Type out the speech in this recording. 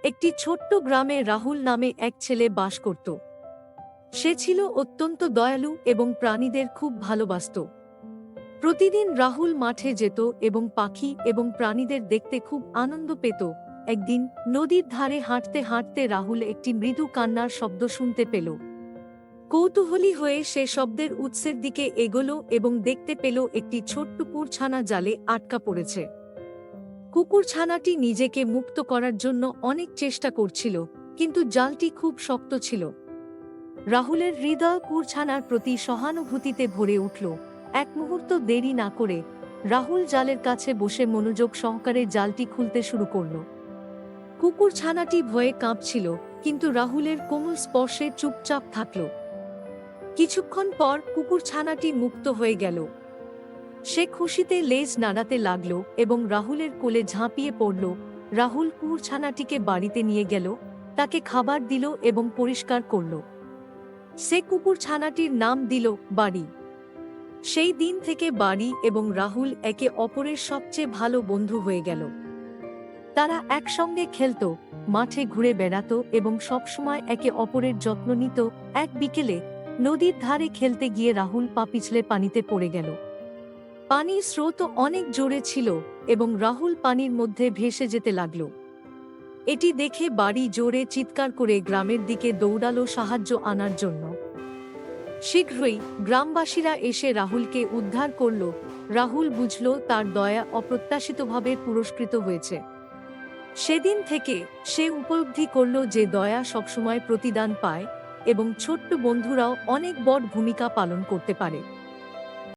একটি ছোট্ট গ্রামে রাহুল নামে এক ছেলে বাস করত। সে ছিল অত্যন্ত দয়ালু এবং প্রাণীদের খুব ভালোবাসত। প্রতিদিন রাহুল মাঠে যেত এবং পাখি এবং প্রাণীদের দেখতে খুব আনন্দ পেত। একদিন নদীর ধারে হাঁটতে হাঁটতে রাহুল একটি মৃদু কান্নার শব্দ শুনতে পেল। কৌতূহলী হয়ে সে শব্দের উৎসের দিকে এগোলো এবং দেখতে পেল একটি ছোট্ট কুকুরছানা জালে আটকা পড়েছে। কুকুরছানাটি নিজেকে মুক্ত করার জন্য অনেক চেষ্টা করছিল, কিন্তু জালটি খুব শক্ত ছিল। রাহুলের হৃদয় কুকুরছানার প্রতি সহানুভূতিতে ভরে উঠল। এক মুহূর্ত দেরি না করে রাহুল জালের কাছে বসে মনোযোগ সহকারে জালটি খুলতে শুরু করল। কুকুরছানাটি ভয়ে কাঁপছিল, কিন্তু রাহুলের কোমল স্পর্শে চুপচাপ থাকল। কিছুক্ষণ পর কুকুরছানাটি মুক্ত হয়ে গেল। সে খুশিতে লেজ নাড়াতে লাগল এবং রাহুলের কোলে ঝাঁপিয়ে পড়ল। রাহুল কুকুরছানাটিকে বাড়িতে নিয়ে গেল, তাকে খাবার দিল এবং পরিষ্কার করল। সে কুকুরছানাটির নাম দিল বাড়ি। সেই দিন থেকে বাড়ি এবং রাহুল একে অপরের সবচেয়ে ভালো বন্ধু হয়ে গেল। তারা একসঙ্গে খেলত, মাঠে ঘুরে বেড়াত এবং সবসময় একে অপরের যত্ন নিত। এক বিকেলে নদীর ধারে খেলতে গিয়ে রাহুল পা পিছলে পানিতে পড়ে গেল। পানির স্রোত অনেক জোরে ছিল এবং রাহুল পানির মধ্যে ভেসে যেতে লাগল। এটি দেখে বাড়ি জোরে চিৎকার করে গ্রামের দিকে দৌড়ালো সাহায্য আনার জন্য। শীঘ্রই গ্রামবাসীরা এসে রাহুলকে উদ্ধার করল। রাহুল বুঝল তার দয়া অপ্রত্যাশিতভাবে পুরস্কৃত হয়েছে। সেদিন থেকে সে উপলব্ধি করল যে দয়া সবসময় প্রতিদান পায় এবং ছোট্ট বন্ধুরাও অনেক বড় ভূমিকা পালন করতে পারে।